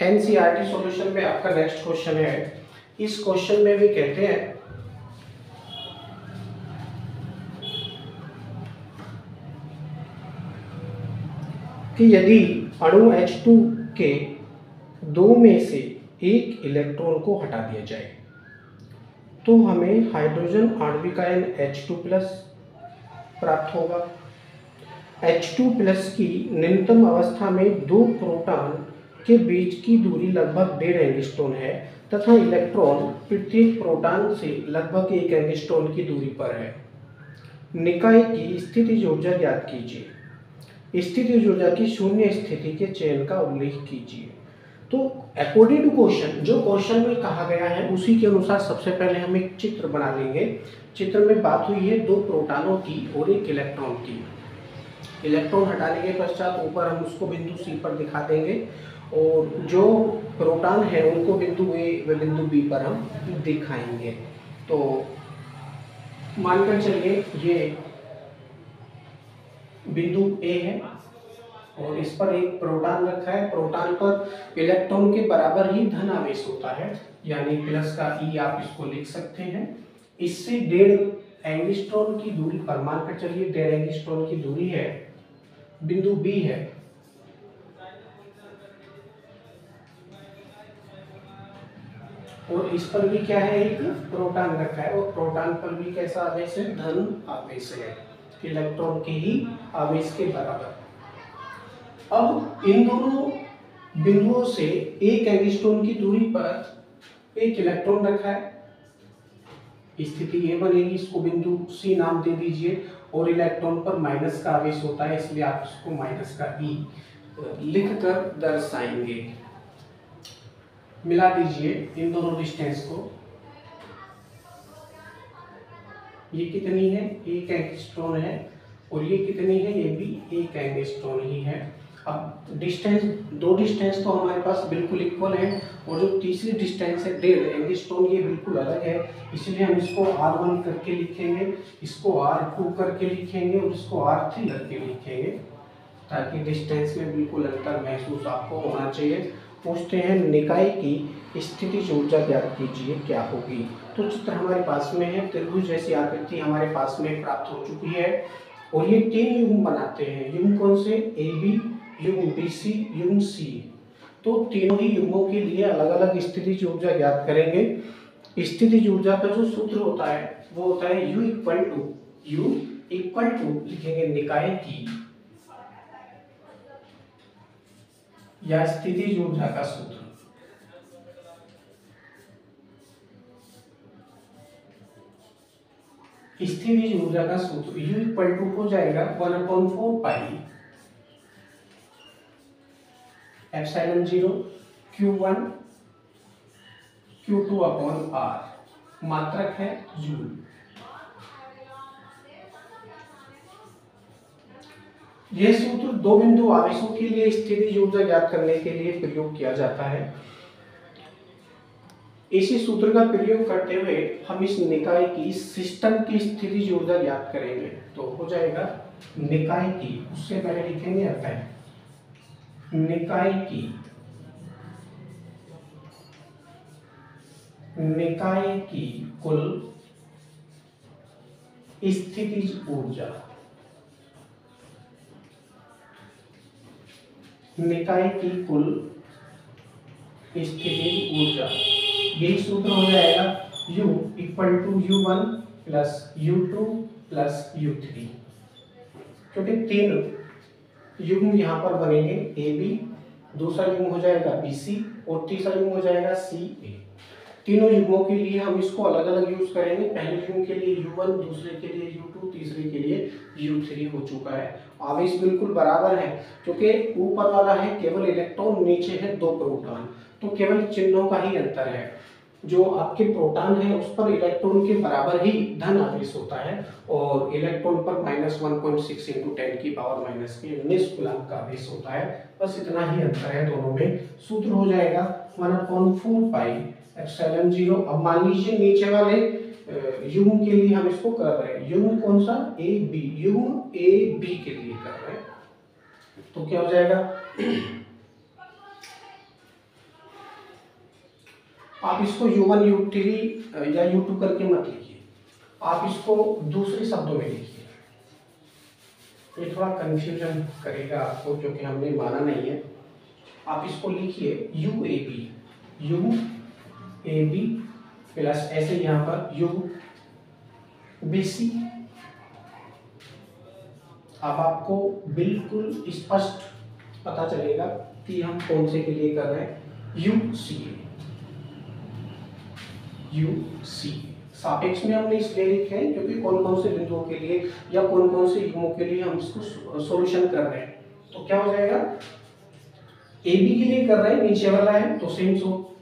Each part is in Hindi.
एनसीईआरटी सॉल्यूशन में आपका नेक्स्ट क्वेश्चन है। इस क्वेश्चन में भी कहते हैं कि यदि अणु H2 के दो में से एक इलेक्ट्रॉन को हटा दिया जाए तो हमें हाइड्रोजन आणविक आयन H2+ प्राप्त होगा। H2+ की न्यूनतम अवस्था में दो प्रोटॉन के बीच की दूरी लगभग 1.5 एंगस्ट्रॉन है तथा इलेक्ट्रॉन प्रत्येक प्रोटॉन से लगभग 1 एंगस्ट्रॉन की दूरी पर है। निकाय की स्थितिज ऊर्जा ज्ञात कीजिए। स्थितिज ऊर्जा की शून्य स्थिति के चयन का उल्लेख कीजिए। तो अकॉर्डिंग टू क्वेश्चन, जो क्वेश्चन में कहा गया है उसी के अनुसार सबसे पहले हम एक चित्र बना लेंगे। चित्र में बात हुई है दो प्रोटॉनों की और एक इलेक्ट्रॉन की। इलेक्ट्रॉन हटाने के पश्चात ऊपर हम उसको बिंदु सी पर दिखा देंगे और जो प्रोटॉन है उनको बिंदु ए व बिंदु बी पर हम दिखाएंगे। तो मानकर चलिए ये बिंदु ए है और इस पर एक प्रोटॉन रखा है। प्रोटॉन पर इलेक्ट्रॉन के बराबर ही धन आवेश होता है, यानी प्लस का ई आप इसको लिख सकते हैं। इससे 1.5 एंगस्ट्रॉन की दूरी पर, मानकर चलिए 1.5 एंगस्ट्रॉन की दूरी है, बिंदु बी है। और इस पर भी क्या है, एक प्रोटॉन रखा है और प्रोटॉन पर भी कैसा आवेश है, धन आवेश है, इलेक्ट्रॉन के ही आवेश के बराबर। अब इन दोनों बिंदुओं से 1 एंगस्ट्रॉन की दूरी पर एक इलेक्ट्रॉन रखा है। स्थिति ये बनेगी, इसको बिंदु सी नाम दे दीजिए और इलेक्ट्रॉन पर माइनस का आवेश होता है, इसलिए आप इसको माइनस का ई लिखकर दर्शाएंगे। मिला दीजिए इन दोनों डिस्टेंस को। ये कितनी है, 1 एंगस्ट्रॉन है और ये कितनी है, ये भी 1 एंगस्ट्रॉन ही है। अब डिस्टेंस, दो डिस्टेंस तो हमारे पास बिल्कुल इक्वल है और जो तीसरी डिस्टेंस है 1.5 एंगस्ट्रॉन, ये बिल्कुल अलग है, इसलिए हम इसको R1 करके लिखेंगे, इसको R2 करके लिखेंगे और इसको R3 करके लिखेंगे ताकि डिस्टेंस में बिल्कुल अंतर महसूस आपको होना चाहिए। पूछते हैं निकाय की स्थितिज ऊर्जा ज्ञात कीजिए, क्या होगी। तो चित्र हमारे पास में है, त्रिभुज जैसी आकृति हमारे पास में प्राप्त हो चुकी है और ये 3 युग्म बनाते हैं। युग्म कौन से, AB, युग्म BC, युग्म C। तो तीनों ही युग्मों के लिए अलग अलग स्थितिज ऊर्जा ज्ञात करेंगे। स्थितिज ऊर्जा का जो सूत्र होता है वो होता है U इक्वल टू लिखेंगे निकाय की या स्थितिज ऊर्जा का सूत्र। स्थितिज ऊर्जा का सूत्र U इक्वल टू हो जाएगा 1/4 pi epsilon 0 Q1 Q2 upon R। मात्रक है जूल। यह सूत्र दो बिंदु आवेशों के लिए स्थितिज ऊर्जा ज्ञात करने के लिए प्रयोग किया जाता है। इसी सूत्र का प्रयोग करते हुए हम इस निकाय की, सिस्टम की स्थितिज ऊर्जा ज्ञात करेंगे। तो हो जाएगा निकाय की, उससे पहले लिखेंगे अतः निकाय की कुल स्थितिज ऊर्जा, निकाय की कुल स्थितिज ऊर्जा, यही सूत्र हो जाएगा U equal to U1 plus U2 plus U3, क्योंकि 3 युग्म यहाँ पर बनेंगे AB, दूसरा युग्म हो जाएगा BC और तीसरा युग्म हो जाएगा CA। तीनों युग्मों के लिए हम इसको अलग अलग यूज करेंगे। पहले युग्म के लिए U1, दूसरे के लिए U2, तीसरे के लिए U3 हो चुका है। आवेश बिल्कुल बराबर है, क्योंकि ऊपर वाला है केवल इलेक्ट्रॉन, नीचे है 2 प्रोटॉन, तो केवल चिन्हों का ही अंतर है। जो आपके प्रोटॉन है उस पर इलेक्ट्रॉन के बराबर ही धन आवेश होता है और इलेक्ट्रॉन पर -1.6 × 10⁻⁻⁻19 कूलम का आवेश होता है। बस इतना ही अंतर है दोनों में। सूत्र हो जाएगा 1/4 पाई एप्सिलॉन 0। अब मान लीजिए नीचे वाले युग्म के लिए हम इसको कर रहे हैं, युग्म कौन सा, AB, युग्म AB के लिए कर रहे हैं, तो क्या हो जाएगा आप इसको U1 U3 या U2 करके मत लिखिए, आप इसको दूसरे शब्दों में लिखिए। ये थोड़ा कंफ्यूजन करेगा आपको क्योंकि हमने माना नहीं है। आप इसको लिखिए UAB प्लस ऐसे यहाँ पर UBC। अब आपको बिल्कुल स्पष्ट पता चलेगा कि हम कौन से के लिए कर रहे हैं। UC सापेक्ष में हमने इसलिए लिखे हैं क्योंकि कौन कौन से बिंदुओं के लिए या कौन कौन से युग्मों के लिए हम इसको सॉल्यूशन कर रहे हैं। तो क्या हो जाएगा, AB के लिए कर रहे हैं, नीचे वाला है तो सेम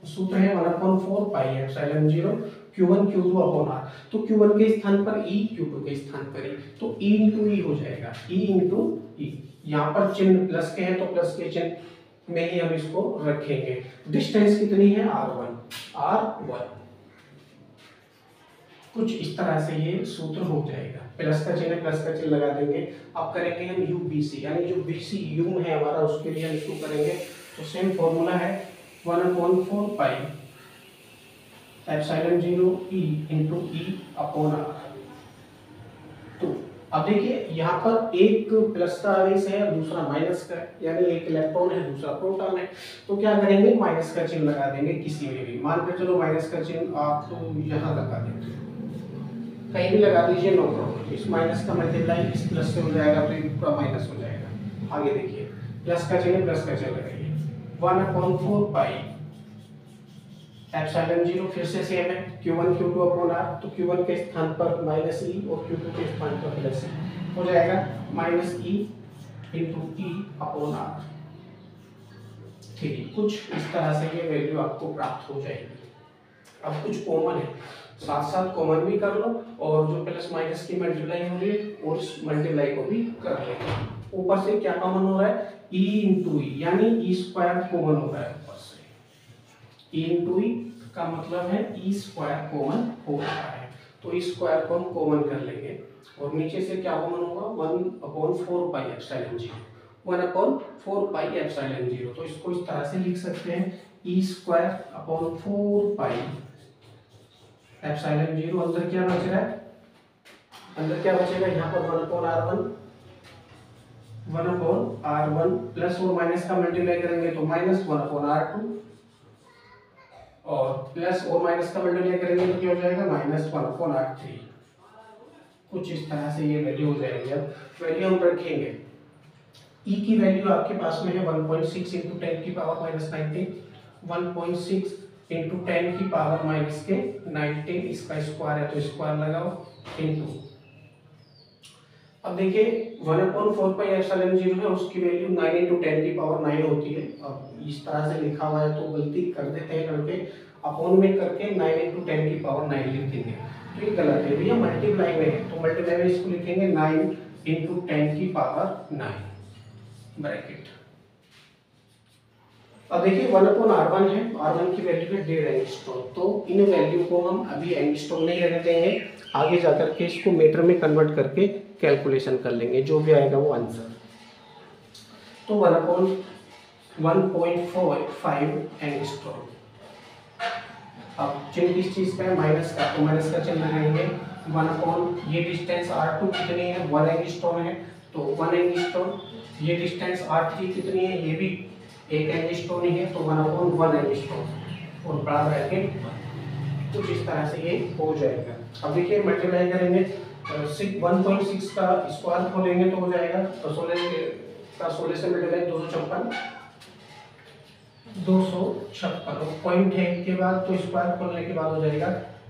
सूत्र है 1/4 pi epsilon 0 Q1 Q2 upon R। तो Q1 के स्थान पर E, Q2 के स्थान पर E, तो E इंटू E हो जाएगा, E इंटू E। यहाँ पर चिन्ह प्लस के हैं तो प्लस के चिन्ह में ही हम इसको रखेंगे। डिस्टेंस कितनी है, R1। कुछ इस तरह से ये सूत्र हो जाएगा। प्लस का चिन्ह लगा देंगे। अब करेंगे हम UBC, यानी जो BC युग्म है हमारा उसके लिए हम इसको करेंगे। तो सेम फॉर्मूला है 1/4 pi epsilon 0 E into E upon R। तो अब देखिए यहाँ पर एक प्लस का आवेश है और दूसरा माइनस का, यानी एक इलेक्ट्रॉन है दूसरा प्रोटॉन है। तो क्या करेंगे, माइनस का चिन्ह लगा देंगे किसी में भी। मान के चलो माइनस का चिन्ह आप तो यहाँ लगा देंगे, कहीं भी लगा दीजिए, नो प्रॉब्लम। इस माइनस का मल्टीप्लाई इस प्लस से हो जाएगा तो ये पूरा माइनस हो जाएगा। आगे देखिए प्लस का चिन्ह लगाइए 1/4 पाई एप्सिलॉन 0 फिर से सेम है Q1 Q2 अपॉन R। तो Q1 के स्थान पर -E और Q2 के स्थान पर +E हो जाएगा -E into E upon R। ठीक, कुछ इस तरह से ये वैल्यू आपको प्राप्त हो जाएगी। अब कुछ कॉमन है, साथ साथ कॉमन भी कर लो और जो प्लस माइनस की मल्टीप्लाई हो रही है और इस मल्टीप्लाई को भी कर लेंगे। ऊपर से क्या कॉमन हो रहा है, E इंटू E, यानी E स्क्वायर कॉमन हो रहा है ऊपर से। E इंटू E का मतलब है E स्क्वायर कॉमन हो रहा है, तो E स्क्वायर को हम कॉमन कर लेंगे और नीचे से क्या कॉमन होगा 1/4 पाई एप्सिलॉन 0, 1/4 पाई एप्सिलॉन 0। तो इसको इस तरह से लिख सकते हैं E स्क्वायर अपॉन 4 पाई एप्सिलॉन 0। अंदर क्या बच रहा है, अंदर क्या बचेगा, यहाँ पर 1/R1 प्लस और माइनस का मल्टीप्लाई करेंगे तो -1/R2 और प्लस और माइनस का मल्टीप्लाई करेंगे तो क्या हो जाएगा -1/R3। कुछ इस तरह से ये वैल्यू हो जाएगी। अब वैल्यू हम रखेंगे, E की वैल्यू आपके पास में है 1.6 इंटू 10 की पावर -19, 1.6 इंटू 10 की पावर -19, इसका स्क्वायर है तो स्क्वायर लगाओ इंटू। अब देखिए 1/4 पाई एप्सिलॉन 0 है, उसकी वैल्यू 9 इंटू 10 की पावर 9 होती है। अब इस तरह से लिखा हुआ है तो गलती कर देते हैं लड़के, अपॉन में करके 9 इंटू 10 की पावर 9 लिख देंगे, तो ये गलत है भैया। मल्टीप्लाई में है तो मल्टीप्लाई में इसको लिखेंगे 9 इंटू 10 की पावर 9 ब्रैकेट। अब देखिए 1/R1 है, R1 की वैल्यू है 1.5 एंगस्ट्रॉम। तो इन वैल्यू को हम अभी एंगस्ट्रॉम नहीं रहने देंगे, आगे जाकर के इसको मीटर में कन्वर्ट करके कैलकुलेशन कर लेंगे, जो भी आएगा वो आंसर। तो 1/1.45 एंगस्ट्रॉम। अब चिन्ह किस चीज का है, माइनस का, तो माइनस का चिन्ह लगाएंगे 1/, ये डिस्टेंस R2 कितनी है 1 एंगस्ट्रॉम है तो 1 एंगस्ट्रॉम। ये डिस्टेंस R3 कितनी है, ये भी 1 एंगस्ट्रॉम ही है तो 1/1 एंगस्ट्रॉम और बड़ा ब्रैकेट। कुछ इस तरह से ये हो जाएगा। अब देखिए मल्टीप्लाई करेंगे 1.6 का स्क्वायर खोलेंगे तो हो जाएगा 16 से मल्टीप्लाई 256 पॉइंट है के बाद, तो स्क्वायर खोलने के बाद हो जाएगा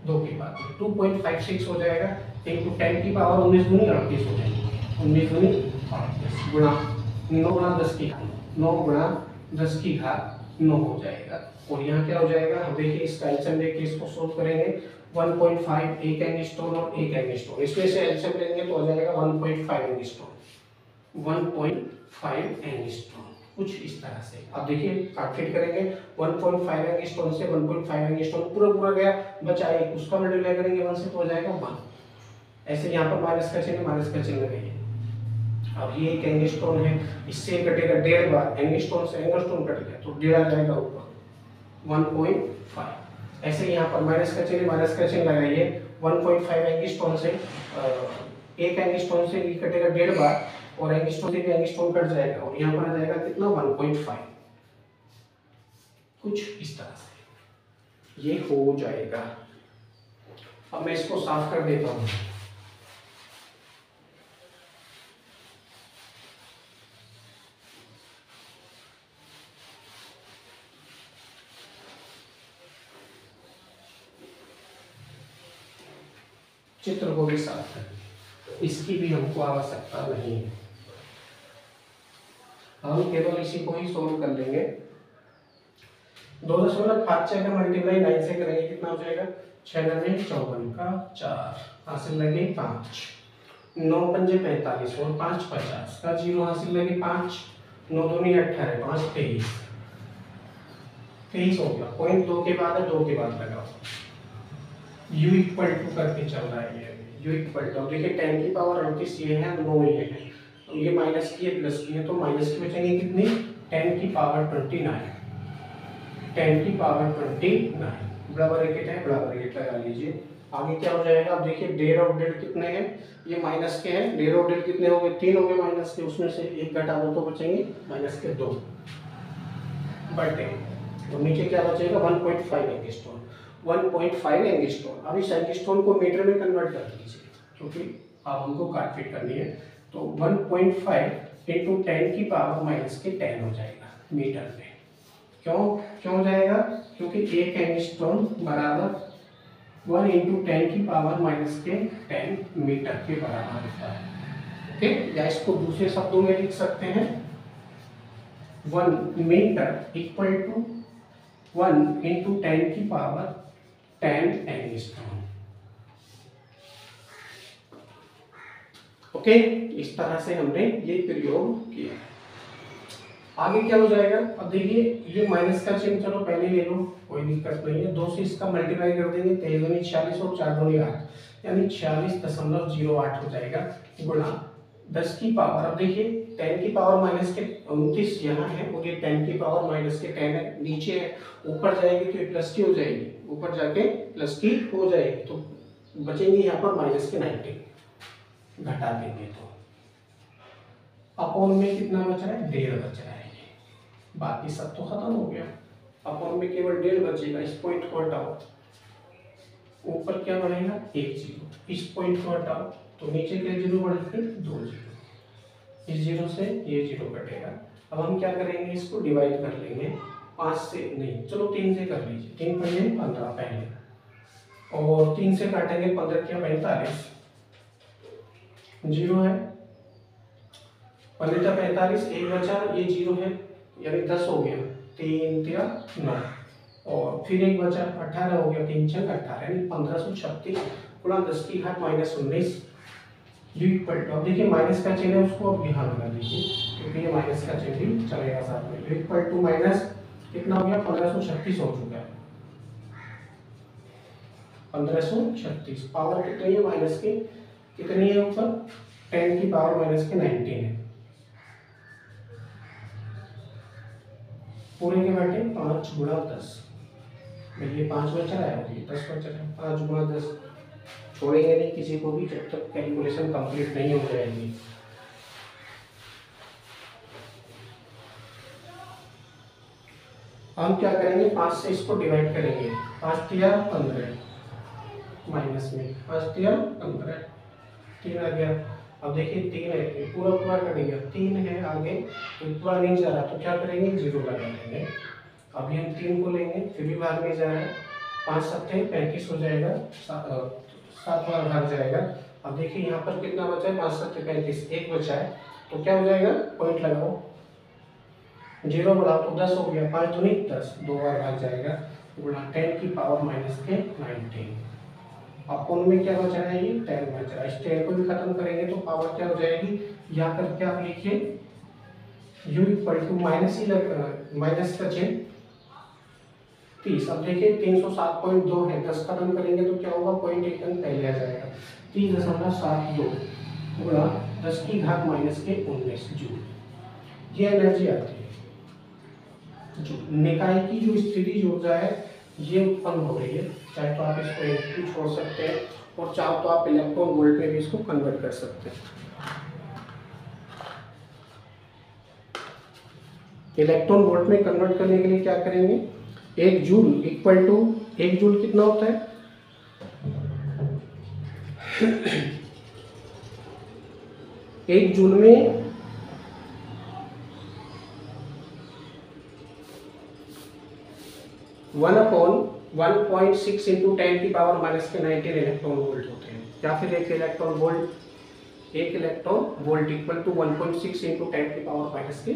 2 के बाद 2.56 हो जाएगा इंटू 10 की पावर 19 दूनी 38 हो जाएगी। 19 दूनी 38 गुणा 9 गुणा 10 की घात 9 गुणा 10 की घात 9 हो जाएगा। और यहाँ क्या हो जाएगा, हम देखिए इसका एलसीएम लेके इसको सोल्व करेंगे 1.5 एक एंगस्ट्रॉम और एक एंगस्ट्रॉम, इसमें से एलसीएम लेंगे तो हो जाएगा 1.5 एंगस्ट्रॉम 1.5 एंगस्ट्रॉम। कुछ इस तरह से। अब देखिए काटफिट करेंगे 1.5 एंगस्ट्रॉम से 1.5 एंगस्ट्रॉम पूरा गया, बचा एक, उसका मल्टीप्लाई करेंगे 1 से तो हो जाएगा 1। ऐसे यहाँ पर माइनस का चिन्ह लगाइए। अब ये एक एंगस्ट्रॉम है, इससे कटेगा 1.5 बार, एंगस्ट्रॉम से एंगस्ट्रॉम कट गया तो 1.5 आ जाएगा ऊपर 1.5। ऐसे यहाँ पर माइनस का चिन्ह लगाइए। 1.5 एंगस्ट्रॉन से एक एंगस्ट्रॉन से ये कटेगा 1.5 बार, और एंगस्ट्रॉन से भी एंगस्ट्रॉन कट जाएगा, और यहाँ पर आ जाएगा कितना 1.5, कुछ इस तरह से ये हो जाएगा। अब मैं इसको साफ कर देता हूँ। चित्र को भी साफ कर, इसकी भी हमको आवश्यकता नहीं है, हम केवल इसी को ही सोल्व कर लेंगे। 2.56 का मल्टीप्लाई 9 से करेंगे, कितना हो जाएगा 6 9 54 का 4 हासिल लगे 5, 9 पंजे 45 और 5 50 का 0 हासिल लगे 5, 9 दूनी 18, 5 23, 23 हो गया। पॉइंट 2 के बाद है, 2 के बाद लगाओ, u इक्वल टू करके चल रहा है ये, u इक्वल टू, देखिए 10 की पावर 38 ये है, 9 ये है, तो ये माइनस की है प्लस की है, तो माइनस की बचेंगे कितनी 10 की पावर 29, 10 की पावर 29 बराबर ब्रैकेट है, बराबर ब्रैकेट लगा लीजिए। आगे क्या हो जाएगा, अब देखिए 1.5 और 1.5 कितने हैं, ये माइनस के हैं, 1.5 और 1.5 कितने हो गए 3 हो गए माइनस के, उसमें से एक घटा दो तो बचेंगे माइनस के 2 बटे, और नीचे क्या बचेगा 1.5 एंगस्ट्रॉन, 1.5 एंगस्ट्रॉन। अब इस एंगस्ट्रॉन को मीटर में कन्वर्ट कर लीजिए, क्योंकि अब हमको काटपीट करनी है, तो 1.5 इंटू 10 की पावर माइनस के 10 हो जाएगा मीटर में। क्यों जाएगा, क्योंकि एक एंगस्ट्रॉन बराबर 1 इंटू 10 की पावर माइनस के 10 मीटर के बराबर होता है। ओके, या इसको दूसरे शब्दों में लिख सकते हैं 1 मीटर इक्वल टू 1 इंटू 10 की पावर 10 एंगस्ट्रॉन। ओके, इस तरह से हमने ये प्रयोग किया। आगे क्या हो जाएगा, अब देखिए ये माइनस का चिन्ह चलो पहले ले लो, कोई दिक्कत नहीं है, 2 से इसका मल्टीप्लाई कर देंगे, 23 दूनी 46 और 4 दूनी 8, यानी 46.08 हो जाएगा, गुणा 10 की पावर, अब देखिए 10 की पावर माइनस के 29 यहाँ है, और ये 10 की पावर माइनस के 10 है, नीचे है, ऊपर जाएगी तो ये प्लस की हो जाएगी, ऊपर जाके प्लस की हो जाएगी, तो बचेंगे यहाँ पर माइनस के 19, घटा देंगे तो अपॉन में कितना बच रहा है 1.5 बच रहा है, बाकी सब तो खत्म हो गया, अपॉन में केवल 1.5 बचेगा। इस पॉइंट को हटाओ, ऊपर क्या बढ़ेगा 1 0, इस पॉइंट को हटाओ तो नीचे क्या 0 बढ़ेगा 2 0, इस 0 से ये 0 कटेगा। अब हम क्या करेंगे, इसको डिवाइड कर लेंगे, 5 से नहीं, चलो 3 से कर लीजिए, 3 पहले 15 पहले, और 3 से काटेंगे 15 क्या 45, 0 है, 15 45, एक बचा, ये 0 है, यानी 10 हो गया, 3 3 9, और फिर एक बचा 18 हो गया, 3 6 18, यानी 1536 गुणा 10 की घात माइनस 19 यू इक्वल टू, अब देखिए माइनस का चिन्ह है उसको अब यहाँ लगा दीजिए, क्योंकि ये माइनस का चिन्ह भी चलेगा साथ में, यू इक्वल टू माइनस कितना हो गया 1536 हो चुका है, 1536, पावर कितनी है माइनस की, कितनी है ऊपर 10 की पावर माइनस के 19 है, पूरे के बाटे 5 गुणा 10, ये 5 बच रहा है और ये 10 बच रहा है, 5 गुणा 10, छोड़ेंगे नहीं किसी को भी जब तक कैलकुलेशन कंप्लीट नहीं हो जाएगी। हम क्या करेंगे 5 से इसको डिवाइड करेंगे, 5 तिया 15 माइनस में 5 तिया 15, 3 आ गया, अब देखिए 3 है, पूरा पूरा करेंगे, 3 है आगे तो पूरा नहीं जा रहा, तो क्या करेंगे 0 लगा देंगे, अभी हम 3 को लेंगे फिर भी भाग नहीं जा रहा है, 5 7 35 हो जाएगा, 7 बार भाग जाएगा। अब देखिए यहाँ पर कितना बचा है 5 7 35, एक बचा है, तो क्या हो जाएगा पॉइंट लगाओ, 0 बढ़ाओ तो 10 हो गया, 5 दूनी 10, 2 बार भाग जाएगा, गुणा 10 की पावर माइनस के 19, अपॉन में क्या बच रहा है ये 10 बच रहा है, इस 10 को भी खत्म करेंगे तो पावर क्या हो जाएगी, यहाँ करके आप लिखिए u इक्वल टू माइनस ही माइनस का चिन्ह 30, अब देखिए 307.2 है, 10 खत्म करेंगे तो क्या होगा, पॉइंट एकदम पहले आ जाएगा, 30.72 गुणा 10 की घात माइनस के 19 जूल, ये एनर्जी आती है। जो निकाय की जो स्थितिज ऊर्जा है ये उत्पन्न हो रही है। चाहे तो आप इसको एम्पीयर छोड़ सकते हैं और चाहो तो आप इलेक्ट्रॉन वोल्ट में भी इसको कन्वर्ट कर सकते हैं। इलेक्ट्रॉन वोल्ट में कन्वर्ट करने के लिए क्या करेंगे, 1 जूल इक्वल टू 1 जूल कितना होता है, 1 जूल में 1/1.6 इंटू 10 की पावर माइनस के 19 इलेक्ट्रॉन वोल्ट होते हैं। या फिर एक electron volt equal to 1.6 into 10 की पावर माइनस के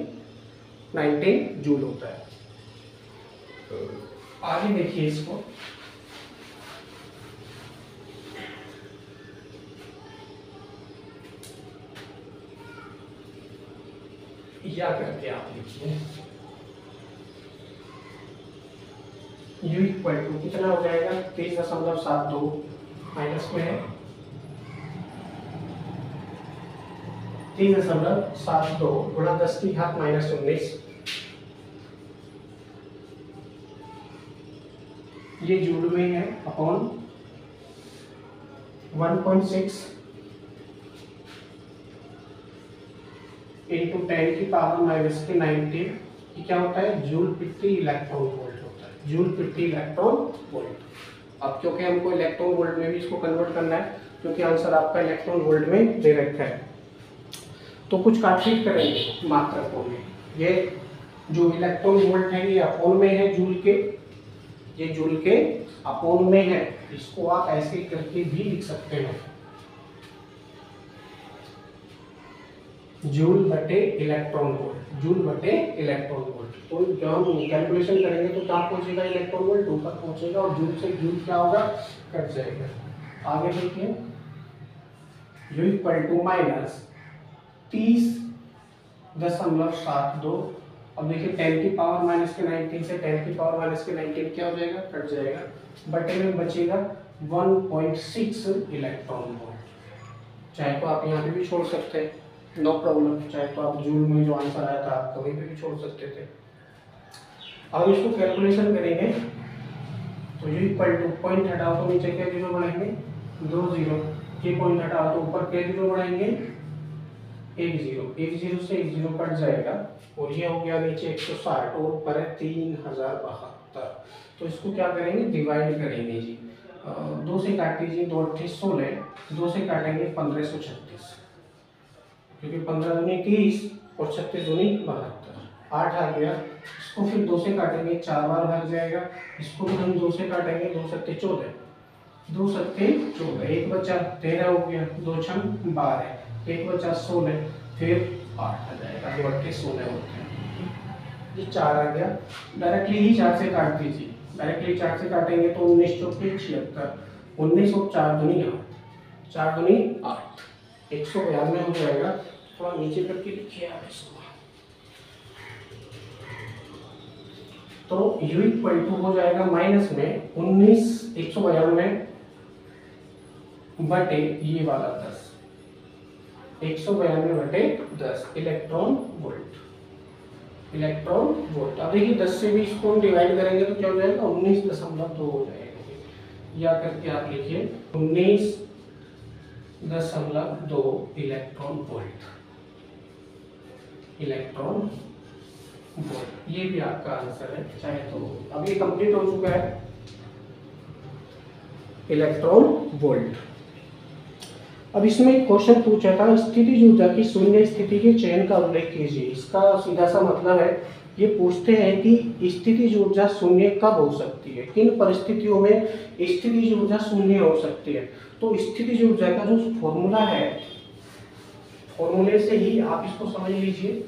19 जूल होता है। आगे देखिए इसको, या करके आप लिखिए U इक्वल टू कितना हो जाएगा, 30.72 माइनस में है 30.72 गुणा 10 की घात माइनस 19, ये जूल में है, अपॉन 1.6 इंटू 10 की पावर माइनस के 19, ये क्या होता है, जूल प्रति इलेक्ट्रॉन वोल्ट होता है, जूल प्रति इलेक्ट्रॉन वोल्ट। अब क्योंकि हमको इलेक्ट्रॉन वोल्ट में भी इसको कन्वर्ट करना है, क्योंकि आंसर आपका इलेक्ट्रॉन वोल्ट में दे रखा है, तो कुछ काटछीट करेंगे मात्रकों में। ये जो इलेक्ट्रॉन वोल्ट है ये अपोन में है जूल के, ये जूल के अपोन में है, इसको आप ऐसे करके भी लिख सकते हैं, जूल बटे इलेक्ट्रॉन वोल्ट, जूल बटे इलेक्ट्रॉन वोल्ट। तो जब हम कैलकुलेशन करेंगे तो कहाँ पहुंचेगा, इलेक्ट्रॉन वोल्ट ऊपर पहुंचेगा और जूल से जूल क्या होगा, कट जाएगा। आगे देखिए, U इक्वल टू माइनस 30.72, अब देखिए 10 की पावर माइनस के 19 से 10 की पावर माइनस के 19 क्या हो जाएगा, कट जाएगा, बटे में बचेगा 1.6 इलेक्ट्रॉन वोल्ट। चाहे तो आप यहाँ पे भी छोड़ सकते हैं, नो प्रॉब्लम, चाहे तो आप जूल में जो आंसर आया था आप कहीं पे भी छोड़ सकते थे। अब इसको कैलकुलेशन करेंगे तो U इक्वल टू पॉइंट हटाओ तो नीचे क्या जीरो बढ़ाएंगे, 2 जीरो, ये पॉइंट हटाओ तो ऊपर क्या जीरो बढ़ाएंगे, 1 जीरो, 1 जीरो से 1 जीरो कट जाएगा और ये हो गया नीचे 160 और ऊपर है 3072। तो इसको क्या करेंगे, डिवाइड करेंगे जी, 2 से काट दीजिए, 2 8 16, 2 से काटेंगे 1536, क्योंकि 15 दूनी 30 और 36 दूनी 72, 8 आ गया। इसको फिर 2 से काटेंगे, 4 बार भाग जाएगा, इसको भी हम 2 से काटेंगे, 2 सत्ते 14, 2 सत्ते 14, एक बचा 13 हो गया, 2 छम 12, एक बचा 16, फिर 8 आ जाएगा, 2 8 16 होते हैं, ये 4 आ गया। डायरेक्टली ही 4 से काट दीजिए, डायरेक्टली 4 से काटेंगे तो 19 चौके 76, 19 और 4 दूनी 8, 4 दूनी 8, 192 हो जाएगा। थोड़ा नीचे करके लिखिए आप इसको, तो U इक्वल टू हो जाएगा माइनस में 19 192 बटे ये वाला 10, 192 बटे 10 इलेक्ट्रॉन वोल्ट, इलेक्ट्रॉन वोल्ट। अब देखिए 10 से भी इसको डिवाइड करेंगे तो क्या हो जाएगा, 19.2 हो जाएगा, या करके आप लिखिए 19.2 इलेक्ट्रॉन वोल्ट, इलेक्ट्रॉन वोल्ट, ये भी आपका आंसर है। चाहे तो अब ये कंप्लीट हो चुका है इलेक्ट्रॉन वोल्ट। अब इसमें एक क्वेश्चन पूछा था, स्थितिज ऊर्जा की शून्य स्थिति के चयन का उल्लेख कीजिए। इसका सीधा सा मतलब है, ये पूछते हैं कि स्थितिज ऊर्जा शून्य कब हो सकती है, किन परिस्थितियों में स्थितिज ऊर्जा शून्य हो सकती है। तो स्थितिज ऊर्जा का जो फॉर्मूला है, फॉर्मूले से ही आप इसको समझ लीजिए।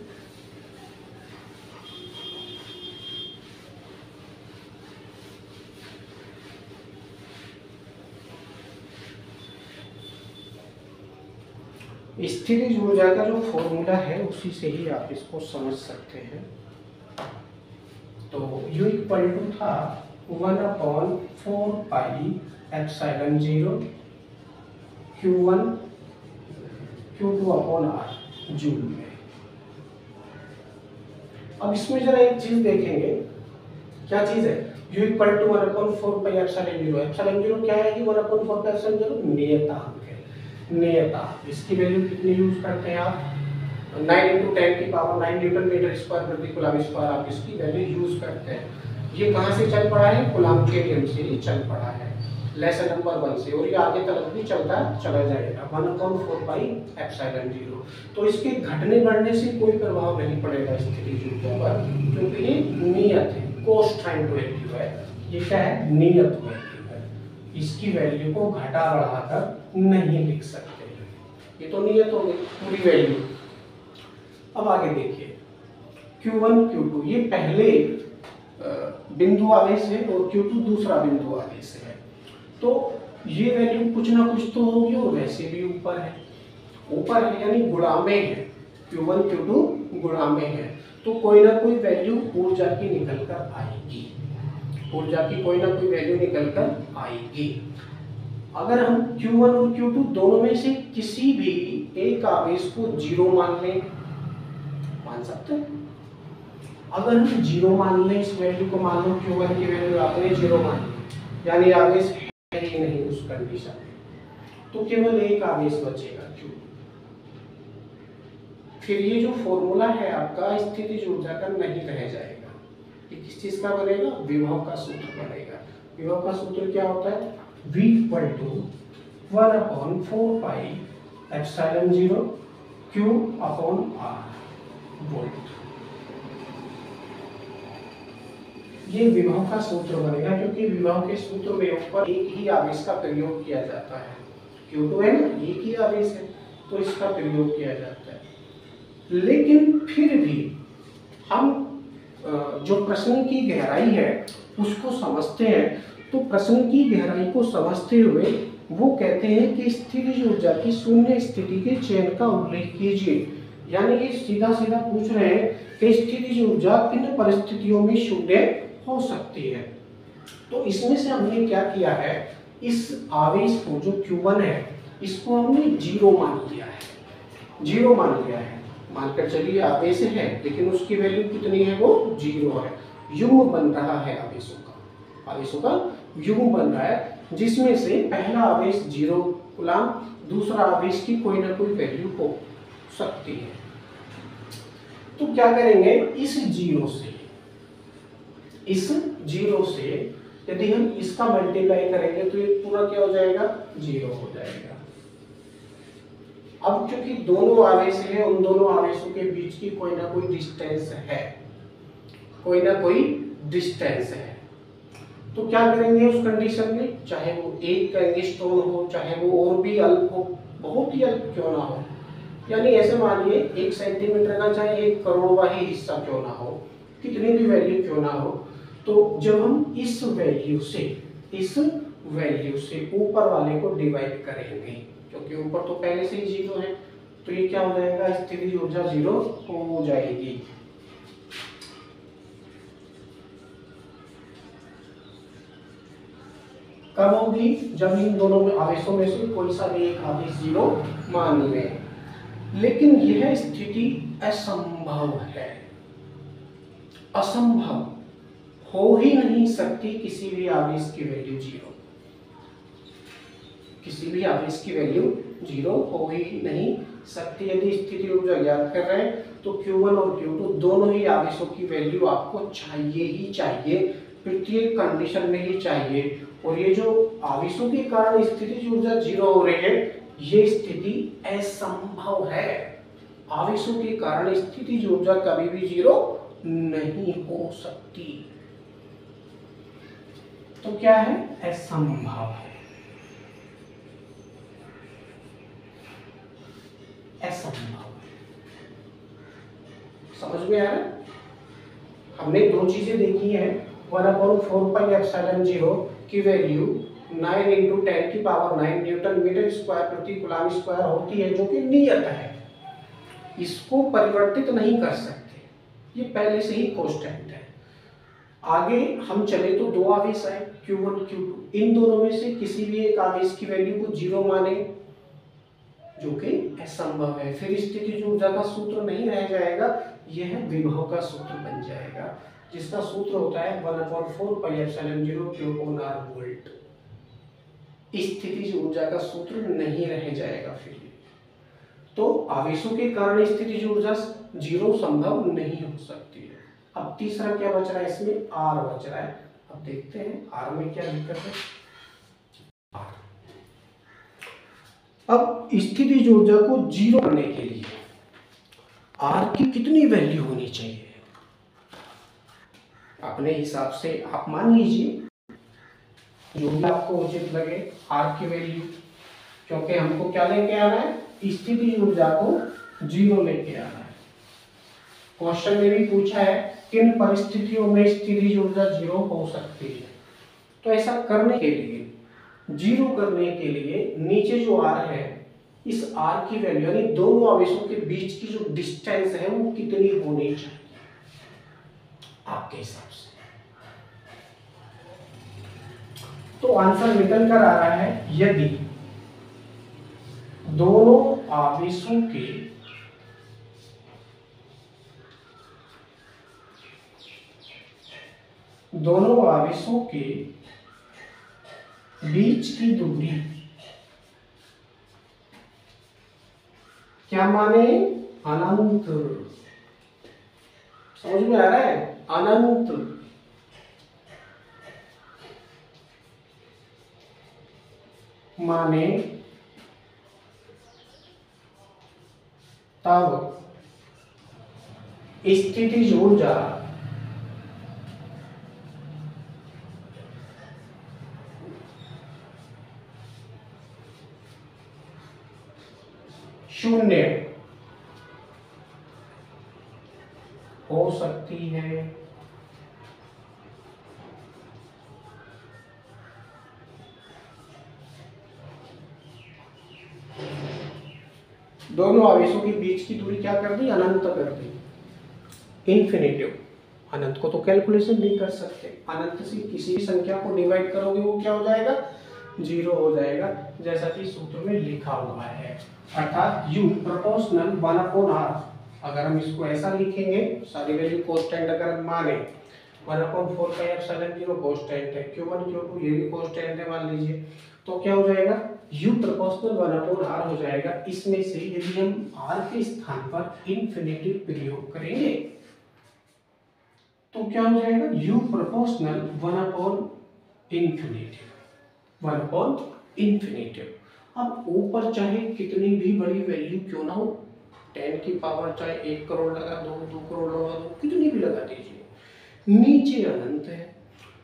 स्थितिज ऊर्जा का जो फॉर्मूला है उसी से ही आप इसको समझ सकते हैं। तो U इक्वल टू था 1/4 pi epsilon 0 Q1 Q2 upon R joule में। अब इसमें जरा एक चीज देखेंगे, क्या चीज है, u equal to 1/4 pi epsilon 0। Epsilon 0 क्या है कि 1/4 पाई एप्सिलॉन 0 नियतांक है। नियतांक, इसकी वैल्यू कितनी यूज करते हैं आप, 9 × 10⁻⁹ न्यूटन मीटर स्क्वायर प्रति कूलम स्क्वायर आप इसकी वैल्यू यूज करते हैं। ये कहाँ से चल पड़ा है, कूलम के नियम से ही चल पड़ा है, लेसन नंबर 1 से, और ये आगे तक भी चलता चला जाएगा 1/4 पाई एप्सिलॉन 0। तो इसके घटने बढ़ने से कोई प्रभाव नहीं पड़ेगा स्थितिज ऊर्जा पर, क्योंकि ये नियत है, कांस्टेंट वैल्यू है। ये क्या है, नियत वैल्यू है, इसकी वैल्यू को घटा बढ़ाकर नहीं लिख सकते। ये तो नियत हो गई पूरी वैल्यू। अब आगे देखिए Q1 Q2 ये पहले बिंदु आवेश है और Q2 दूसरा बिंदु आवेश है, तो ये वैल्यू कुछ ना कुछ तो होगी, और वैसे भी ऊपर है, ऊपर है यानी गुणा में है, Q1 Q2 गुणा में है, तो कोई ना कोई वैल्यू ऊर्जा की निकल कर आएगी, ऊर्जा की कोई ना कोई वैल्यू निकल कर आएगी। अगर हम Q1 और Q2 दोनों में से किसी भी एक आवेश को 0 मान लें, मान सकते हैं, अगर हम 0 मान लें इस वैल्यू को, मान लो Q1 की वैल्यू आपने 0 मान ली, यानी आवेश है ही नहीं उस कंडीशन में, तो केवल एक आवेश बचेगा Q। फिर ये जो फॉर्मूला है आपका स्थितिज ऊर्जा का नहीं रह जाएगा, ये किस चीज का बनेगा, विभव का सूत्र बनेगा। विभव का सूत्र क्या होता है, V equal to 1/4 pi epsilon 0 Q/R volt. ये विभव का सूत्र बनेगा, क्योंकि विभव के सूत्र में ऊपर एक ही आवेश का प्रयोग किया जाता है, Q2 है ना, एक ही आवेश है तो इसका प्रयोग किया जाता है। लेकिन फिर भी हम जो प्रश्न की गहराई है उसको समझते हैं, तो प्रश्न की गहराई को समझते हुए वो कहते हैं कि स्थितिज ऊर्जा की शून्य स्थिति के चयन का उल्लेख कीजिए। यानी ये सीधा सीधा पूछ रहे हैं कि स्थितिज ऊर्जा किन परिस्थितियों में शून्य हो सकती है। तो इसमें से हमने क्या किया है, इस आवेश को जो Q1 है इसको हमने 0 मान लिया है, 0 मान लिया है, मानकर चलिए आवेश है लेकिन उसकी वैल्यू कितनी है, वो 0 है। युग्म बन रहा है आवेशों का युग्म बन रहा है, जिसमें से पहला आवेश 0 कूलम, दूसरा आवेश की कोई ना कोई वैल्यू हो सकती है। तो क्या करेंगे, इस 0 से यदि हम इसका मल्टीप्लाई करेंगे तो ये पूरा क्या हो जाएगा, 0 हो जाएगा। अब क्योंकि दोनों आवेश हैं, उन दोनों आवेशों के बीच की कोई ना कोई डिस्टेंस है, कोई ना कोई डिस्टेंस है, तो क्या करेंगे उस कंडीशन में, चाहे वो 1 एंगस्ट्रॉम हो, चाहे वो और भी अल्प हो, बहुत ही अल्प क्यों ना हो, यानी ऐसे मानिए 1 सेंटीमीटर का चाहे 1 करोड़वां ही हिस्सा क्यों ना हो, कितनी भी वैल्यू क्यों ना हो, तो जब हम इस वैल्यू से ऊपर वाले को डिवाइड करेंगे, क्योंकि ऊपर तो पहले से ही 0 है, तो ये क्या हो जाएगा, स्थितिज ऊर्जा 0 हो जाएगी। कब होगी, जब इन दोनों में आवेशों में से कोई सा भी एक आवेश 0 मान लें। लेकिन यह स्थिति असंभव है, असंभव हो ही नहीं सकती, किसी भी आवेश की वैल्यू 0, किसी भी आवेश की वैल्यू 0 हो ही नहीं सकती। यदि स्थिति ऊर्जा ज्ञात कर रहे हैं तो Q1 और Q2 दोनों ही आवेशों की वैल्यू आपको चाहिए ही चाहिए, प्रत्येक कंडीशन में ही चाहिए। और ये जो आवेशों के कारण स्थितिज ऊर्जा 0 हो रही है, ये स्थिति असंभव है। आवेशों के कारण स्थितिज ऊर्जा कभी भी 0 नहीं हो सकती। तो क्या है, असंभव है, असंभव। समझ में आ रहा है, हमने दो चीजें देखी हैं, 1/4 पाई एप्सिलॉन 0 की वैल्यू 9 × 10⁹ न्यूटन मीटर स्क्वायर प्रति कूलम स्क्वायर होती है, जो कि नियत है, इसको परिवर्तित नहीं कर सकते, ये पहले से ही कांस्टेंट है। आगे हम चले तो दो आवेश आए Q1 Q2, इन दोनों में से किसी भी एक आवेश की वैल्यू को 0 माने, जो कि असंभव है, फिर स्थितिज ऊर्जा का सूत्र नहीं रह जाएगा, यह विभव का सूत्र बन जाएगा। जिसका सूत्र होता है 1/4πε0 Q/R वोल्ट। स्थितिज ऊर्जा का सूत्र नहीं रह जाएगा फिर। तो आवेशों के कारण स्थितिज ऊर्जा जीरो संभव नहीं हो सकती है। अब तीसरा क्या बच रहा है इसमें, R बच रहा है। अब देखते हैं R में क्या दिक्कत है। अब स्थितिज ऊर्जा को जीरो करने के लिए R की कितनी वैल्यू होनी चाहिए, अपने हिसाब से आप मान लीजिए जो भी आपको उचित लगे R की वैल्यू, क्योंकि हमको क्या लेके आना है, स्थितिज ऊर्जा को जीरो लेके आना है। क्वेश्चन में भी पूछा है किन परिस्थितियों में स्थितिज ऊर्जा जीरो हो सकती है। तो ऐसा करने के लिए, जीरो करने के लिए नीचे जो R है, इस R की वैल्यू यानी दोनों आवेशों के बीच की जो डिस्टेंस है वो कितनी होनी चाहिए आपके हिसाब से। तो आंसर निकल कर आ रहा है, यदि दोनों आवेशों के बीच की दूरी, क्या माने, अनंत। समझ में आ रहा है, अनंत। माने तब स्थितिज ऊर्जा शून्य हो सकती है। दोनों आवेशों के बीच की दूरी क्या कर दी, अनंत कर दी। इन्फिनिटिव, अनंत को तो कैलकुलेशन नहीं कर सकते, अनंत से किसी भी संख्या को डिवाइड करोगे वो क्या हो जाएगा, जीरो हो जाएगा, जैसा कि सूत्र में लिखा हुआ है। अर्थात U प्रोपोर्शनल 1/R। अगर हम इसको ऐसा लिखेंगे, सारी वैल्यू कांस्टेंट अगर हम माने, 1/4πε0 कांस्टेंट है, Q1 Q2 ये भी कांस्टेंट है मान लीजिए, तो क्या हो जाएगा, U प्रोपोर्शनल 1/R हो जाएगा। इसमें से यदि हम R के स्थान पर इन्फिनिटी प्रयोग करेंगे तो क्या हो जाएगा, U प्रोपोर्शनल 1/∞। अब ऊपर चाहे कितनी भी बड़ी वैल्यू क्यों ना हो, 10 की पावर चाहे 1 करोड़ लगा दो, 2 करोड़ लगा दो, कितनी भी लगा दीजिए, नीचे अनंत है।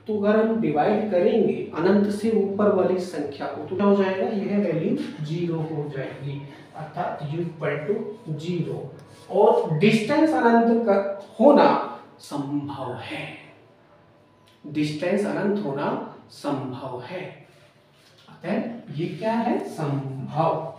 तो अगर हम डिवाइड करेंगे अनंत से ऊपर वाली संख्या को तो क्या हो जाएगा, यह वैल्यू जीरो हो जाएगी, अर्थात U इक्वल टू जीरो। और डिस्टेंस अनंत का होना संभव है, डिस्टेंस अनंत होना संभव है, अतः ये क्या है, संभव।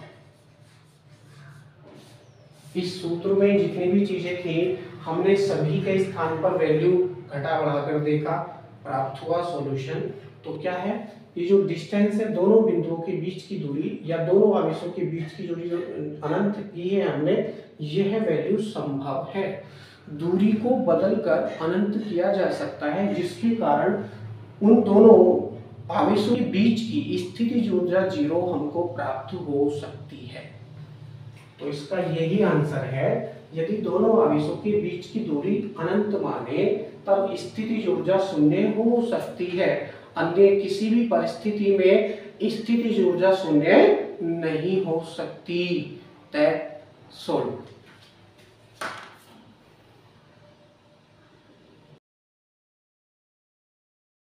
इस सूत्र में जितनी भी चीजें थी हमने सभी के स्थान पर वैल्यू घटा बढ़ाकर देखा, प्राप्त हुआ सॉल्यूशन। तो क्या है, ये जो डिस्टेंस है दोनों बिंदुओं के बीच की दूरी या दोनों आवेशों के बीच की दूरी जो अनंत की है हमने, यह वैल्यू संभव है। दूरी को बदलकर अनंत किया जा सकता है, जिसके कारण उन दोनों आवेशों के बीच की स्थितिज ऊर्जा जीरो हमको प्राप्त हो सकती है। तो इसका यही आंसर है, यदि दोनों आवेशों के बीच की दूरी अनंत माने तब स्थितिज ऊर्जा शून्य हो सकती है, अन्य किसी भी परिस्थिति में स्थितिज ऊर्जा शून्य नहीं हो सकती। That solve.